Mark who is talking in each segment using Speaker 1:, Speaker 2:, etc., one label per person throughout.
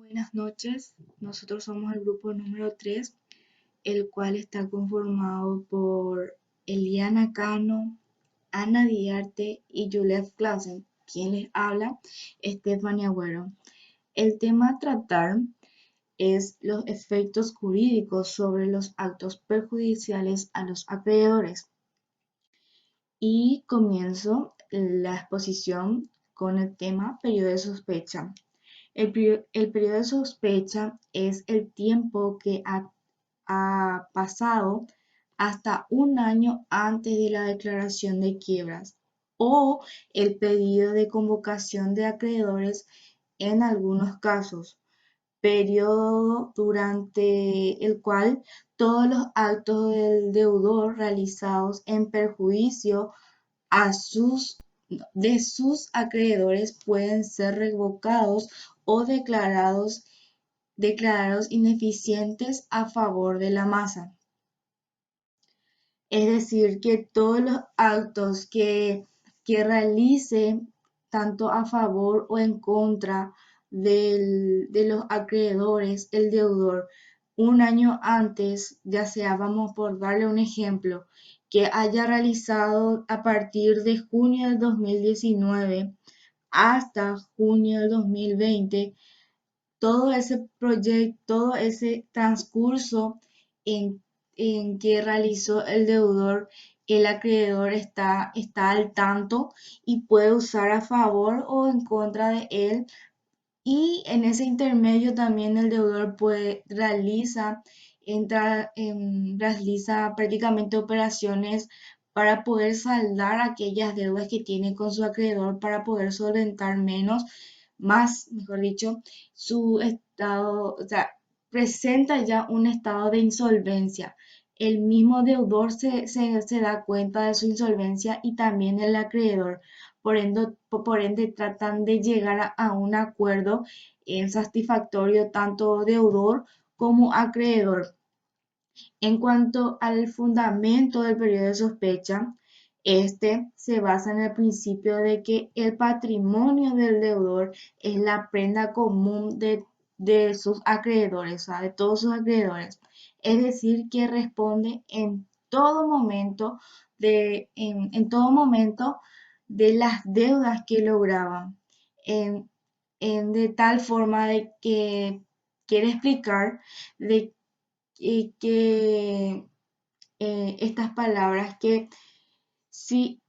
Speaker 1: Buenas noches, nosotros somos el grupo número 3, el cual está conformado por Eliana Cano, Ana Diarte y Juliet Clausen. Quien les habla, Stephanie Agüero. El tema a tratar es los efectos jurídicos sobre los actos perjudiciales a los acreedores. Y comienzo la exposición con el tema periodo de sospecha. El periodo de sospecha es el tiempo que ha pasado hasta un año antes de la declaración de quiebras o el pedido de convocación de acreedores en algunos casos, periodo durante el cual todos los actos del deudor realizados en perjuicio a de sus acreedores pueden ser revocados o declarados ineficientes a favor de la masa. Es decir, que todos los actos que realice tanto a favor o en contra de los acreedores, el deudor, un año antes, ya sea, vamos por darle un ejemplo, que haya realizado a partir de junio del 2019 hasta junio del 2020, todo ese proyecto, todo ese transcurso en, en que realizó el deudor, el acreedor está al tanto y puede usar a favor o en contra de él. Y en ese intermedio también el deudor realiza prácticamente operaciones para poder saldar aquellas deudas que tiene con su acreedor, para poder solventar mejor dicho, su estado, o sea, presenta ya un estado de insolvencia. El mismo deudor se da cuenta de su insolvencia y también el acreedor. Por ende, tratan de llegar a un acuerdo satisfactorio tanto deudor como acreedor. En cuanto al fundamento del periodo de sospecha, este se basa en el principio de que el patrimonio del deudor es la prenda común de sus acreedores, o sea, de todos sus acreedores. Es decir, que responde en todo momento de las deudas que lograban. En, de tal forma de que quiere explicar de que estas palabras que si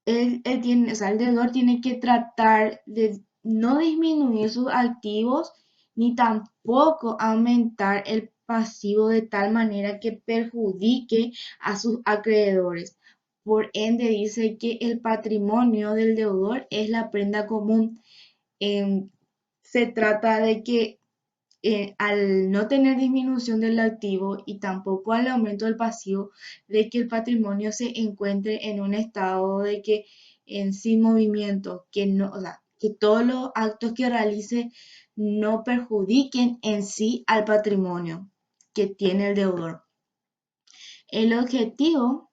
Speaker 1: él tiene, o sea, el deudor tiene que tratar de no disminuir sus activos ni tampoco aumentar el pasivo de tal manera que perjudique a sus acreedores. Por ende, dice que el patrimonio del deudor es la prenda común. Em, Se trata de que al no tener disminución del activo y tampoco al aumento del pasivo, de que el patrimonio se encuentre en un estado de que sin movimiento, que no, o sea, que todos los actos que realice no perjudiquen en sí al patrimonio que tiene el deudor. El objetivo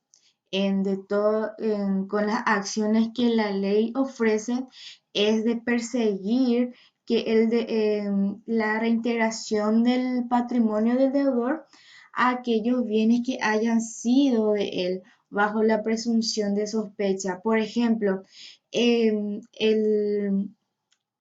Speaker 1: con las acciones que la ley ofrece es de perseguir que la reintegración del patrimonio del deudor a aquellos bienes que hayan sido de él bajo la presunción de sospecha. Por ejemplo, el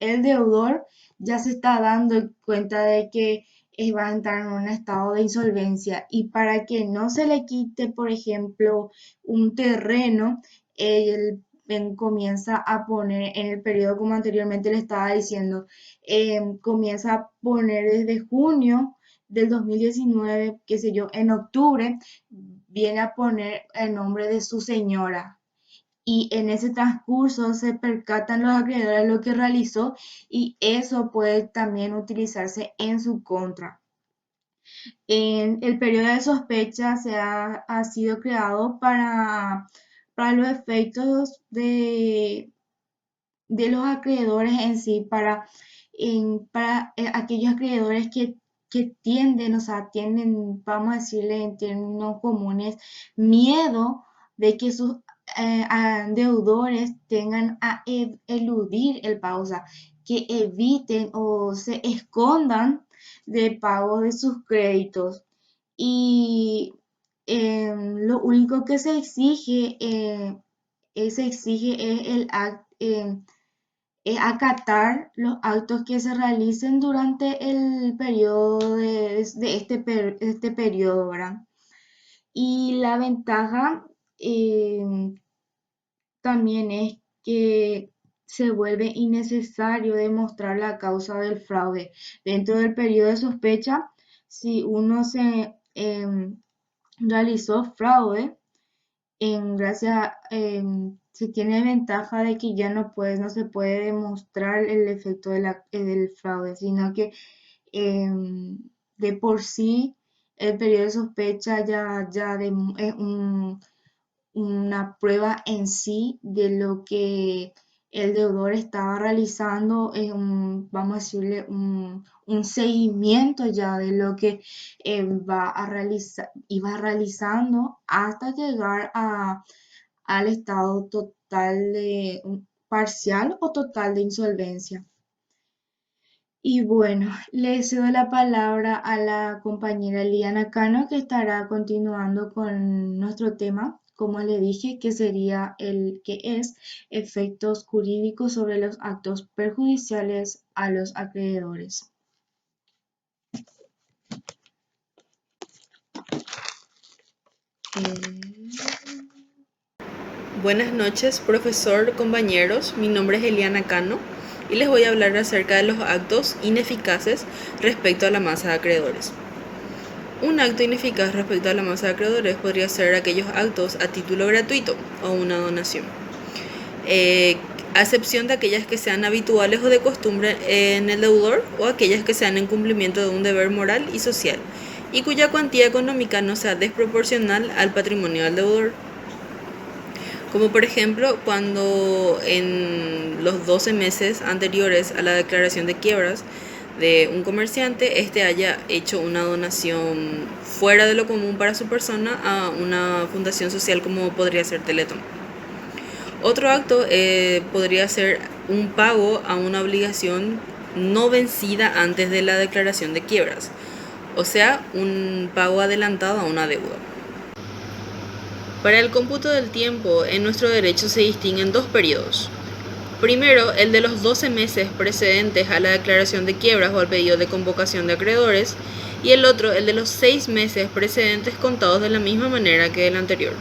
Speaker 1: deudor ya se está dando cuenta de que va a entrar en un estado de insolvencia y para que no se le quite, por ejemplo, un terreno, él comienza a poner en el periodo, como anteriormente le estaba diciendo, comienza a poner desde junio del 2019, qué sé yo, en octubre, viene a poner el nombre de su señora y en ese transcurso se percatan los acreedores de lo que realizó y eso puede también utilizarse en su contra. En el periodo de sospecha ha sido creado para los efectos de los acreedores en sí, para aquellos acreedores que tienden, o sea, tienen, vamos a decirle en términos comunes, miedo de que sus deudores tengan a eludir el pago, o sea, que eviten o se escondan de pago de sus créditos. Y lo único que se exige es acatar los actos que se realicen durante el periodo de este periodo, ¿verdad? Y la ventaja también es que se vuelve innecesario demostrar la causa del fraude. Dentro del periodo de sospecha, si uno realizó fraude, se tiene ventaja de que ya no se puede demostrar el efecto del fraude, sino que de por sí el periodo de sospecha es una prueba en sí de lo que el deudor estaba realizando, vamos a decirle, un seguimiento ya de lo que iba realizando hasta llegar al estado total parcial o total de insolvencia. Y bueno, le cedo la palabra a la compañera Liana Cano, que estará continuando con nuestro tema, como le dije, que sería el que es efectos jurídicos sobre los actos perjudiciales a los acreedores.
Speaker 2: Buenas noches, profesor, compañeros. Mi nombre es Eliana Cano y les voy a hablar acerca de los actos ineficaces respecto a la masa de acreedores. Un acto ineficaz respecto a la masa de acreedores podría ser aquellos actos a título gratuito o una donación, a excepción de aquellas que sean habituales o de costumbre en el deudor o aquellas que sean en cumplimiento de un deber moral y social y cuya cuantía económica no sea desproporcional al patrimonio del deudor. Como por ejemplo, cuando en los 12 meses anteriores a la declaración de quiebras de un comerciante, este haya hecho una donación fuera de lo común para su persona a una fundación social como podría ser Teletón. Otro acto podría ser un pago a una obligación no vencida antes de la declaración de quiebras, o sea, un pago adelantado a una deuda. Para el cómputo del tiempo, en nuestro derecho se distinguen dos periodos. Primero, el de los 12 meses precedentes a la declaración de quiebras o al pedido de convocación de acreedores, y el otro, el de los 6 meses precedentes contados de la misma manera que el anterior.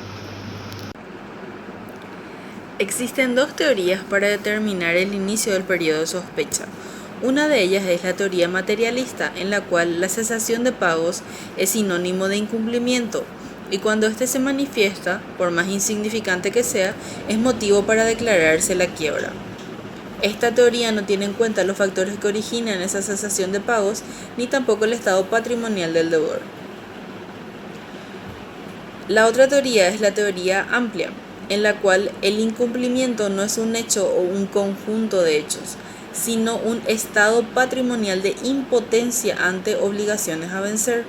Speaker 2: Existen dos teorías para determinar el inicio del periodo de sospecha. Una de ellas es la teoría materialista, en la cual la cesación de pagos es sinónimo de incumplimiento, y cuando éste se manifiesta, por más insignificante que sea, es motivo para declararse la quiebra. Esta teoría no tiene en cuenta los factores que originan esa cesación de pagos, ni tampoco el estado patrimonial del deudor. La otra teoría es la teoría amplia, en la cual el incumplimiento no es un hecho o un conjunto de hechos, sino un estado patrimonial de impotencia ante obligaciones a vencer.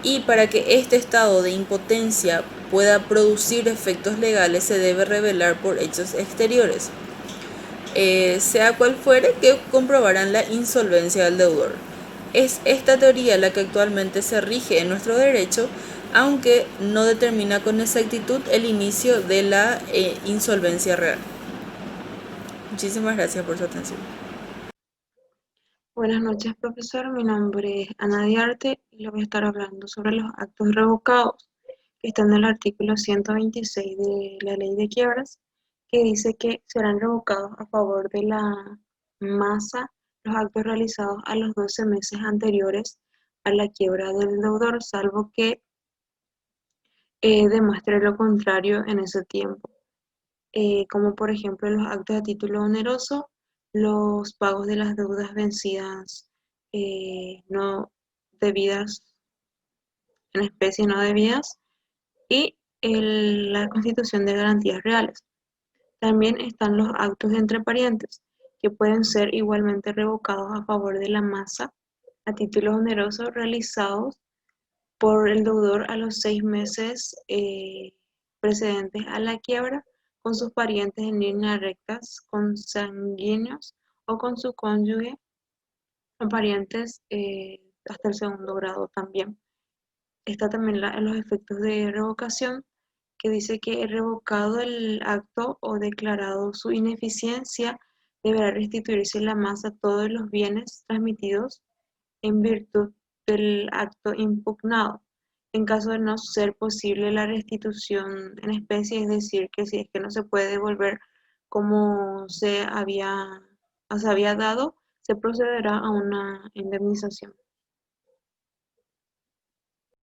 Speaker 2: Y para que este estado de impotencia pueda producir efectos legales se debe revelar por hechos exteriores, sea cual fuere, que comprobarán la insolvencia del deudor. Es esta teoría la que actualmente se rige en nuestro derecho, aunque no determina con exactitud el inicio de la insolvencia real. Muchísimas gracias por su atención.
Speaker 3: Buenas noches, profesor. Mi nombre es Ana Diarte y le voy a estar hablando sobre los actos revocados que están en el artículo 126 de la Ley de Quiebras, que dice que serán revocados a favor de la masa los actos realizados a los 12 meses anteriores a la quiebra del deudor, salvo que demuestre lo contrario en ese tiempo, como por ejemplo los actos a título oneroso, los pagos de las deudas vencidas no debidas, en especie no debidas, y la constitución de garantías reales. También están los actos de entre parientes, que pueden ser igualmente revocados a favor de la masa a título oneroso realizados por el deudor a los 6 meses precedentes a la quiebra con sus parientes en línea rectas, consanguíneos o con su cónyuge o parientes hasta el segundo grado también. Está también los efectos de revocación, que dice que revocado el acto o declarado su ineficiencia, deberá restituirse la masa todos los bienes transmitidos en virtud del acto impugnado. En caso de no ser posible la restitución en especie, es decir, que si es que no se puede devolver como se había dado, se procederá a una indemnización.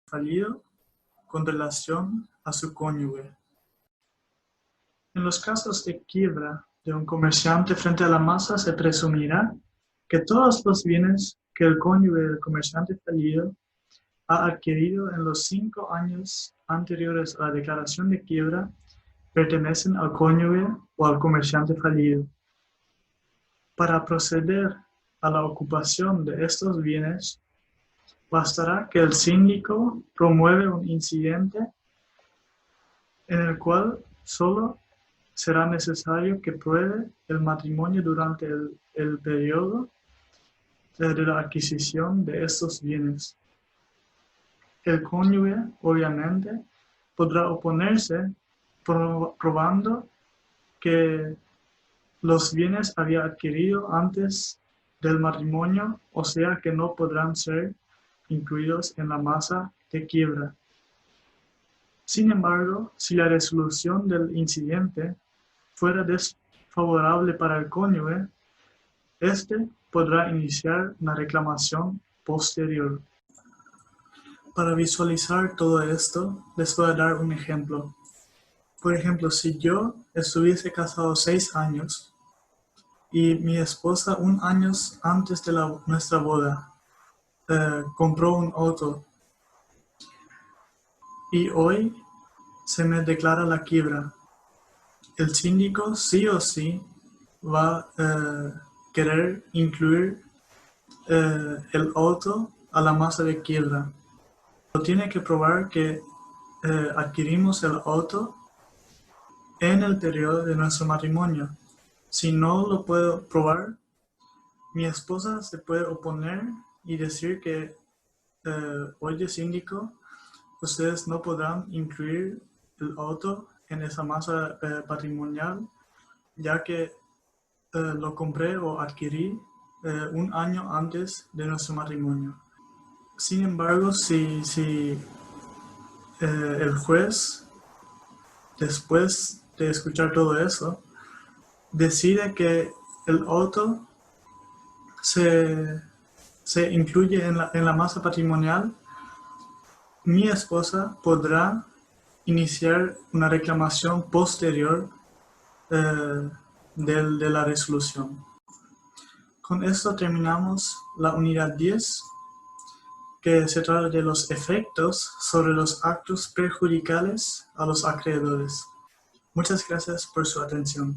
Speaker 4: Fallido con relación a su cónyuge. En los casos de quiebra de un comerciante frente a la masa, se presumirá que todos los bienes que el cónyuge del comerciante fallido ha adquirido en los 5 años anteriores a la declaración de quiebra pertenecen al cónyuge o al comerciante fallido. Para proceder a la ocupación de estos bienes, bastará que el síndico promueve un incidente en el cual solo será necesario que pruebe el matrimonio durante el periodo de la adquisición de estos bienes. El cónyuge, obviamente, podrá oponerse probando que los bienes había adquirido antes del matrimonio, o sea que no podrán ser incluidos en la masa de quiebra. Sin embargo, si la resolución del incidente fuera desfavorable para el cónyuge, éste podrá iniciar una reclamación posterior. Para visualizar todo esto, les voy a dar un ejemplo. Por ejemplo, si yo estuviese casado 6 años y mi esposa 1 año antes de nuestra boda compró un auto y hoy se me declara la quiebra, el síndico sí o sí va a querer incluir el auto a la masa de quiebra. Pero tiene que probar que adquirimos el auto en el periodo de nuestro matrimonio. Si no lo puedo probar, mi esposa se puede oponer y decir que, oye síndico, ustedes no podrán incluir el auto en esa masa patrimonial, ya que lo compré o adquirí 1 año antes de nuestro matrimonio. Sin embargo, si el juez, después de escuchar todo eso, decide que el auto se incluye en la masa patrimonial, mi esposa podrá iniciar una reclamación posterior de la resolución. Con esto terminamos la unidad 10, que se trata de los efectos sobre los actos perjudiciales a los acreedores. Muchas gracias por su atención.